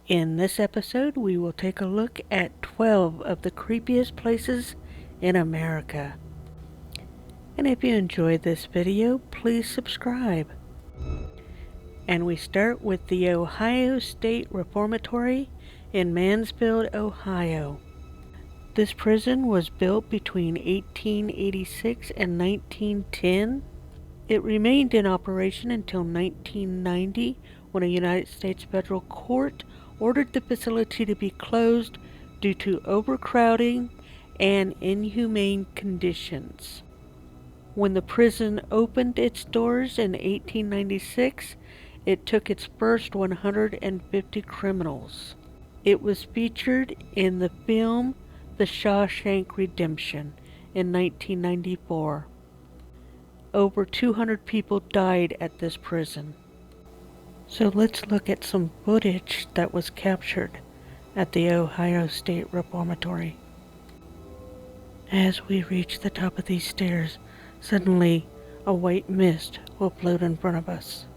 In this episode, we will take a look at 12 of the creepiest places in America. And if you enjoyed this video, please subscribe. And we start with the Ohio State Reformatory in Mansfield, Ohio. This prison was built between 1886 and 1910. It remained in operation until 1990, when a United States federal court ordered the facility to be closed due to overcrowding and inhumane conditions. When the prison opened its doors in 1896, it took its first 150 criminals. It was featured in the film The Shawshank Redemption in 1994. Over 200 people died at this prison. So let's look at some footage that was captured at the Ohio State Reformatory. As we reach the top of these stairs, suddenly a white mist will float in front of us.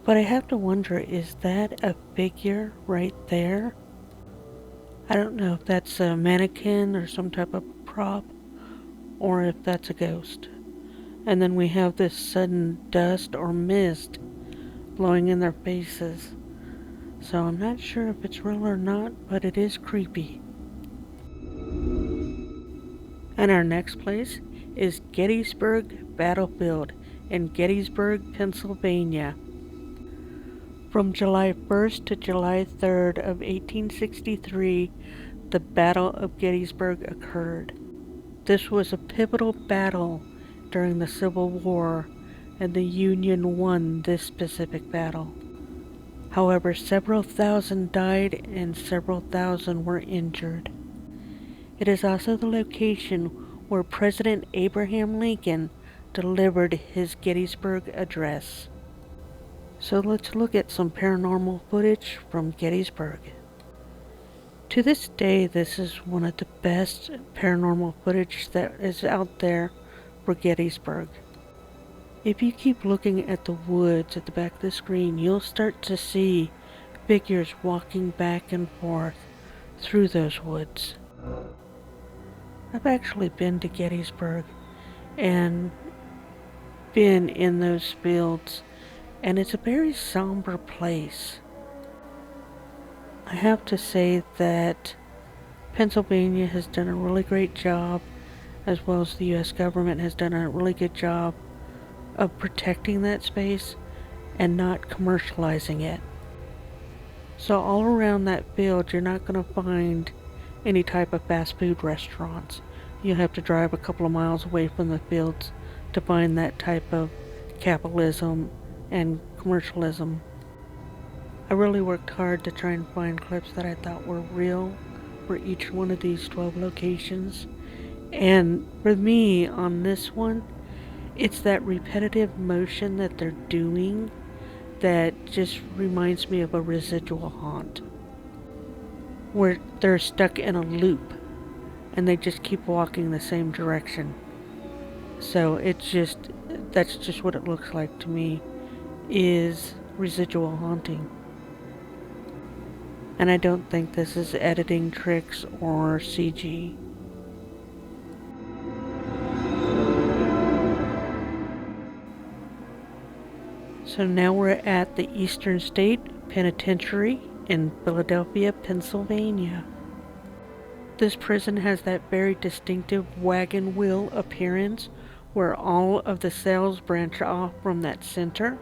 But I have to wonder, is that a figure right there? I don't know if that's a mannequin or some type of prop, or if that's a ghost. And then we have this sudden dust or mist blowing in their faces. So I'm not sure if it's real or not, but it is creepy. And our next place is Gettysburg Battlefield in Gettysburg, Pennsylvania. From July 1st to July 3rd of 1863, the Battle of Gettysburg occurred. This was a pivotal battle during the Civil War, and the Union won this specific battle. However, several thousand died and several thousand were injured. It is also the location where President Abraham Lincoln delivered his Gettysburg Address. So let's look at some paranormal footage from Gettysburg. To this day, this is one of the best paranormal footage that is out there for Gettysburg. If you keep looking at the woods at the back of the screen, you'll start to see figures walking back and forth through those woods. I've actually been to Gettysburg and been in those fields, and it's a very somber place. I have to say that Pennsylvania has done a really great job, as well as the U.S. government has done a really good job of protecting that space and not commercializing it. So all around that field, you're not going to find any type of fast food restaurants. You'll have to drive a couple of miles away from the fields to find that type of capitalism and commercialism. I really worked hard to try and find clips that I thought were real for each one of these 12 locations. And for me, on this one, it's that repetitive motion that they're doing that just reminds me of a residual haunt, where they're stuck in a loop and they just keep walking the same direction. So that's just what it looks like to me, is residual haunting. And I don't think this is editing tricks or CG. So now we're at the Eastern State Penitentiary in Philadelphia, Pennsylvania. This prison has that very distinctive wagon wheel appearance where all of the cells branch off from that center.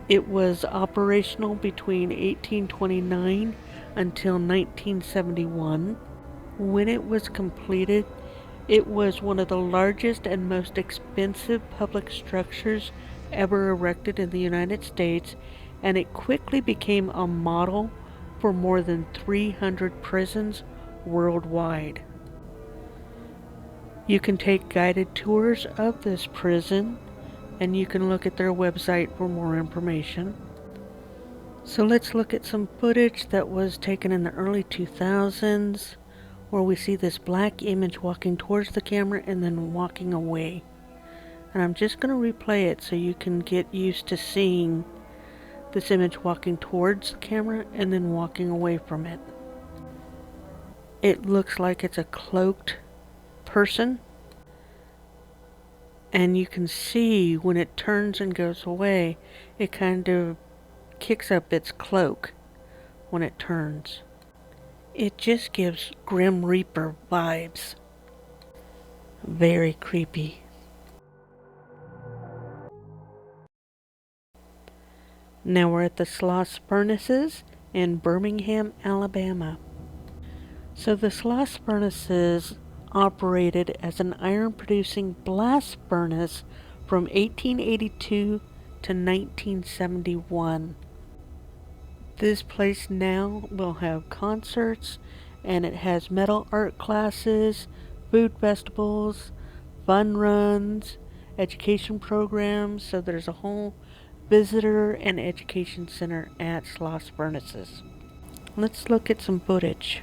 It was operational between 1829 until 1971. When it was completed, it was one of the largest and most expensive public structures ever erected in the United States, and it quickly became a model for more than 300 prisons worldwide. You can take guided tours of this prison, and you can look at their website for more information. So let's look at some footage that was taken in the early 2000s, where we see this black image walking towards the camera and then walking away. And I'm just going to replay it so you can get used to seeing this image walking towards the camera and then walking away from it. It looks like it's a cloaked person, and you can see when it turns and goes away, it kind of kicks up its cloak when it turns. It just gives Grim Reaper vibes. Very creepy. Now we're at the Sloss Furnaces in Birmingham, Alabama. So the Sloss Furnaces operated as an iron-producing blast furnace from 1882 to 1971. This place now will have concerts, and it has metal art classes, food festivals, fun runs, education programs, so there's a whole visitor and education center at Sloss Furnaces. Let's look at some footage.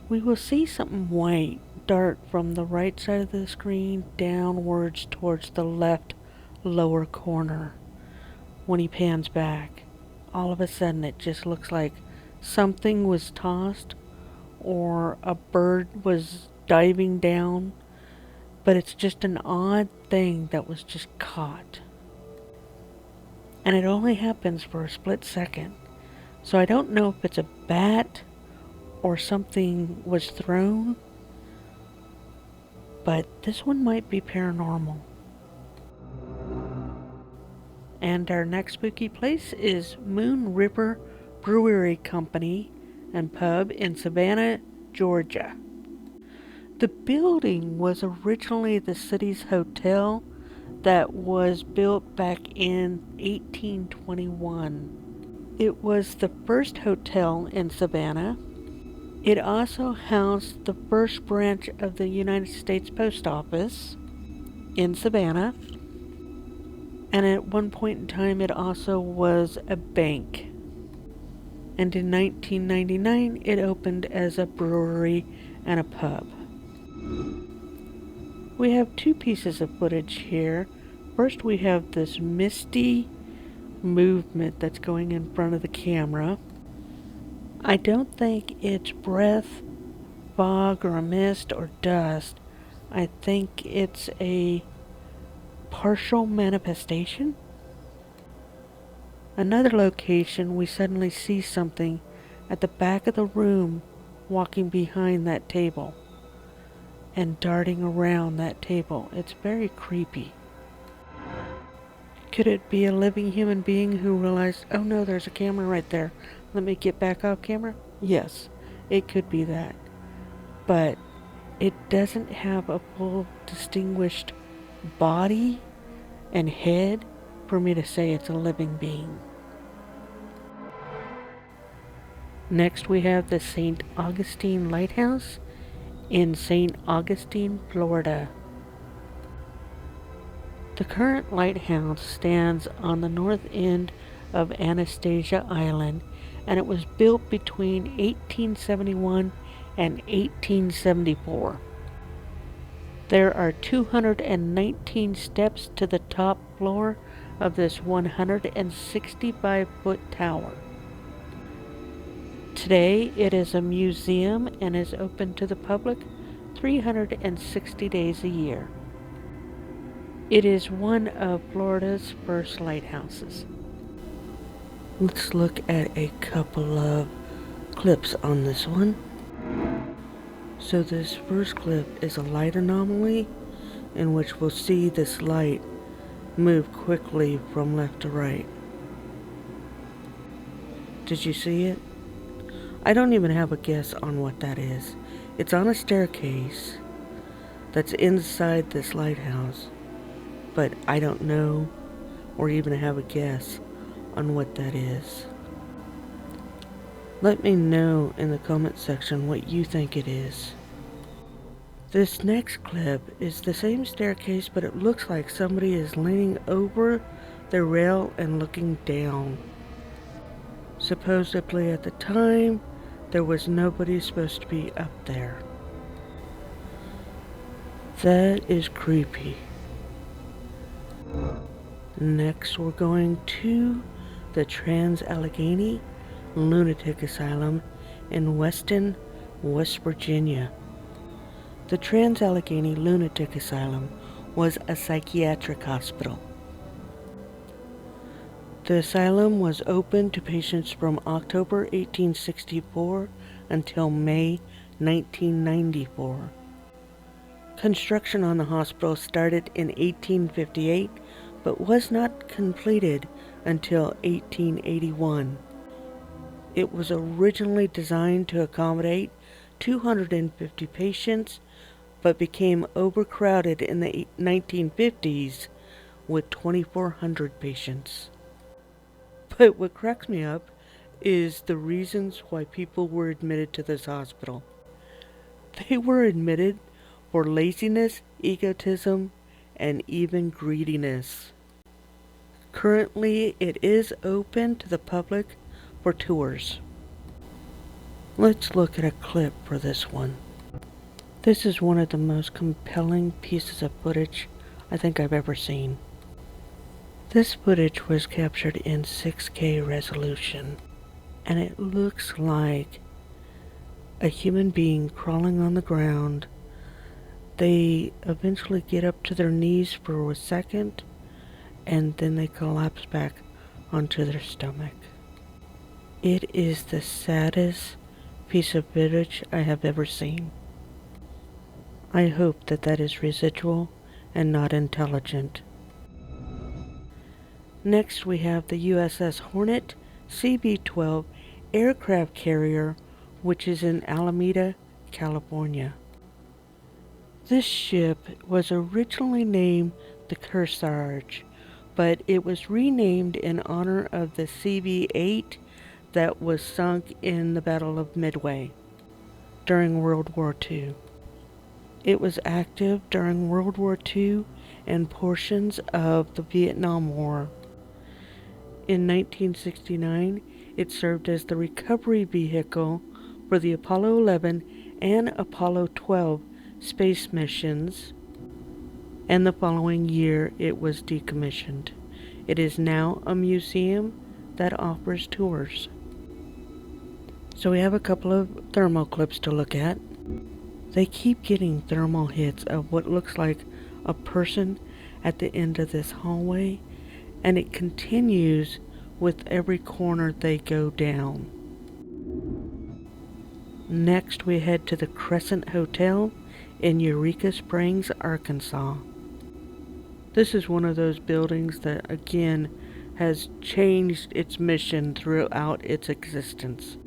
We will see something white dart from the right side of the screen downwards towards the left lower corner. When he pans back, all of a sudden it just looks like something was tossed or a bird was diving down, but it's just an odd thing that was just caught. And it only happens for a split second. So I don't know if it's a bat or something was thrown, but this one might be paranormal. And our next spooky place is Moon River Brewery Company and Pub in Savannah, Georgia. The building was originally the city's hotel that was built back in 1821. It was the first hotel in Savannah. It also housed the first branch of the United States Post Office in Savannah. And at one point in time, it also was a bank. And in 1999, it opened as a brewery and a pub. We have two pieces of footage here. First, we have this misty movement that's going in front of the camera. I don't think it's breath, fog, or a mist, or dust. I think it's a partial manifestation. Another location, we suddenly see something at the back of the room walking behind that table and darting around that table. It's very creepy. Could it be a living human being who realized, oh no, there's a camera right there, let me get back off camera? Yes, it could be that. But it doesn't have a full distinguished body and head for me to say it's a living being. Next we have the St. Augustine Lighthouse in St. Augustine, Florida. The current lighthouse stands on the north end of Anastasia Island, and it was built between 1871 and 1874. There are 219 steps to the top floor of this 165-foot tower. Today it is a museum and is open to the public 360 days a year. It is one of Florida's first lighthouses. Let's look at a couple of clips on this one. So this first clip is a light anomaly in which we'll see this light move quickly from left to right. Did you see it? I don't even have a guess on what that is. It's on a staircase that's inside this lighthouse, but I don't know or even have a guess on what that is. Let me know in the comment section what you think it is. This next clip is the same staircase, but it looks like somebody is leaning over the rail and looking down. Supposedly at the time, there was nobody supposed to be up there. That is creepy. Next, we're going to the Trans-Allegheny Lunatic Asylum in Weston, West Virginia. The Trans-Allegheny Lunatic Asylum was a psychiatric hospital. The asylum was open to patients from October 1864 until May 1994. Construction on the hospital started in 1858, but was not completed until 1881. It was originally designed to accommodate 250 patients, but became overcrowded in the 1950s with 2,400 patients. But what cracks me up is the reasons why people were admitted to this hospital. They were admitted for laziness, egotism, and even greediness. Currently, it is open to the public for tours. Let's look at a clip for this one. This is one of the most compelling pieces of footage I think I've ever seen. This footage was captured in 6K resolution, and it looks like a human being crawling on the ground. They eventually get up to their knees for a second, and then they collapse back onto their stomach. It is the saddest piece of footage I have ever seen. I hope that that is residual and not intelligent. Next we have the USS Hornet CB-12 aircraft carrier, which is in Alameda, California. This ship was originally named the Kearsarge, but it was renamed in honor of the CB-8 that was sunk in the Battle of Midway during World War II. It was active during World War II and portions of the Vietnam War. In 1969, it served as the recovery vehicle for the Apollo 11 and Apollo 12 space missions, and the following year it was decommissioned. It is now a museum that offers tours. So we have a couple of thermal clips to look at. They keep getting thermal hits of what looks like a person at the end of this hallway, and it continues with every corner they go down. Next we head to the Crescent Hotel in Eureka Springs, Arkansas. This is one of those buildings that again has changed its mission throughout its existence.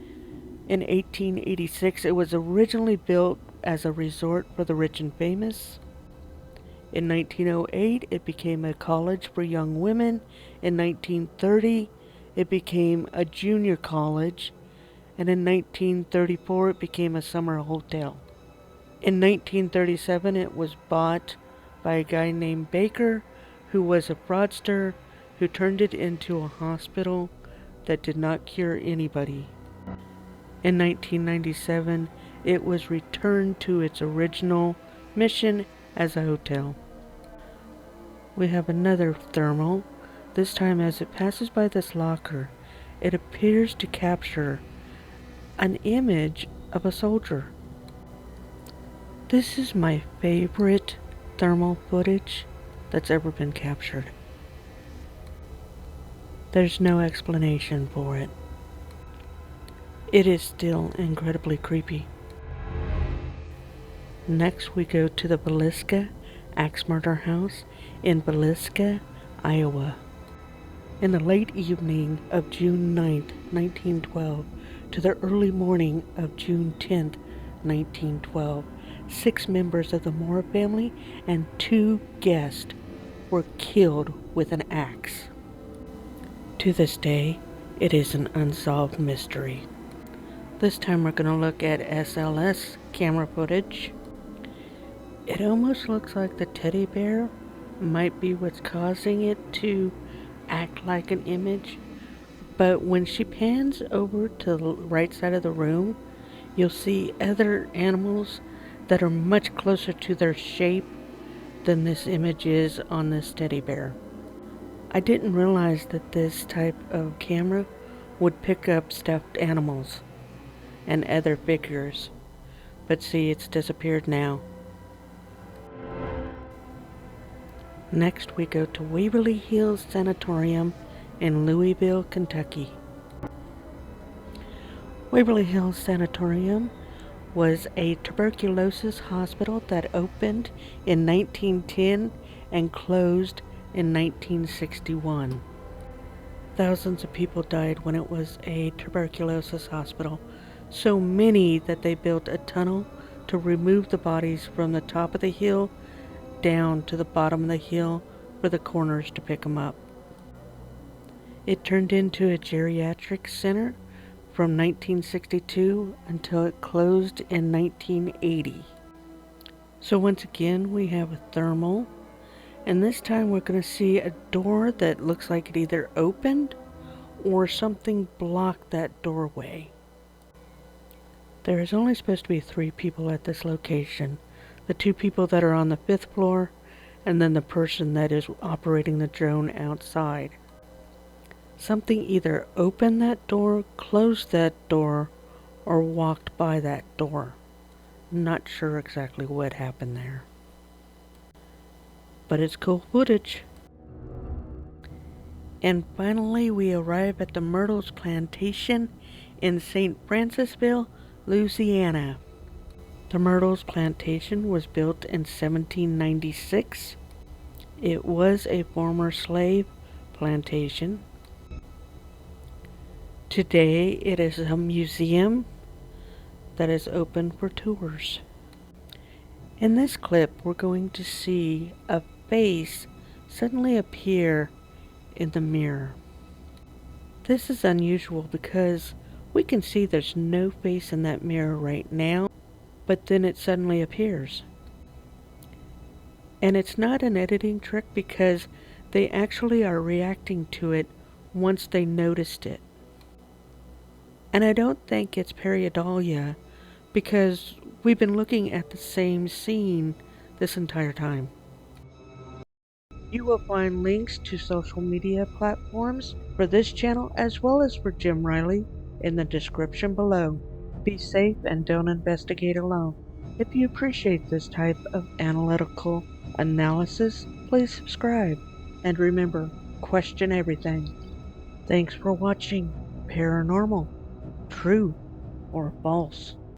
In 1886 it was originally built as a resort for the rich and famous. In 1908, it became a college for young women. In 1930, it became a junior college. And in 1934, it became a summer hotel. In 1937, it was bought by a guy named Baker, who was a fraudster who turned it into a hospital that did not cure anybody. In 1997, it was returned to its original mission as a hotel. We have another thermal. This time as it passes by this locker, it appears to capture an image of a soldier. This is my favorite thermal footage that's ever been captured. There's no explanation for it. It is still incredibly creepy. Next we go to the Villisca Axe Murder House in Villisca, Iowa. In the late evening of June 9th, 1912 to the early morning of June 10th, 1912, 6 members of the Moore family and 2 guests were killed with an axe. To this day, it is an unsolved mystery. This time we're going to look at SLS camera footage. It almost looks like the teddy bear might be what's causing it to act like an image. But when she pans over to the right side of the room, you'll see other animals that are much closer to their shape than this image is on this teddy bear. I didn't realize that this type of camera would pick up stuffed animals and other figures, but see, it's disappeared now. Next we go to Waverly Hills Sanatorium in Louisville, Kentucky. Waverly Hills Sanatorium was a tuberculosis hospital that opened in 1910 and closed in 1961. Thousands of people died when it was a tuberculosis hospital, so many that they built a tunnel to remove the bodies from the top of the hill down to the bottom of the hill for the coroners to pick them up. It turned into a geriatric center from 1962 until it closed in 1980. So once again we have a thermal, and this time we're going to see a door that looks like it either opened or something blocked that doorway. There is only supposed to be 3 people at this location. The 2 people that are on the 5th floor, and then the person that is operating the drone outside. Something either opened that door, closed that door, or walked by that door. Not sure exactly what happened there. But it's cool footage. And finally we arrive at the Myrtles Plantation in St. Francisville, Louisiana. The Myrtles Plantation was built in 1796. It was a former slave plantation. Today it is a museum that is open for tours. In this clip we're going to see a face suddenly appear in the mirror. This is unusual because we can see there's no face in that mirror right now, but then it suddenly appears. And it's not an editing trick because they actually are reacting to it once they noticed it. And I don't think it's pareidolia because we've been looking at the same scene this entire time. You will find links to social media platforms for this channel as well as for Jim Riley in the description below. Be safe and don't investigate alone. If you appreciate this type of analytical analysis, please subscribe. And remember, question everything. Thanks for watching Paranormal, True or False.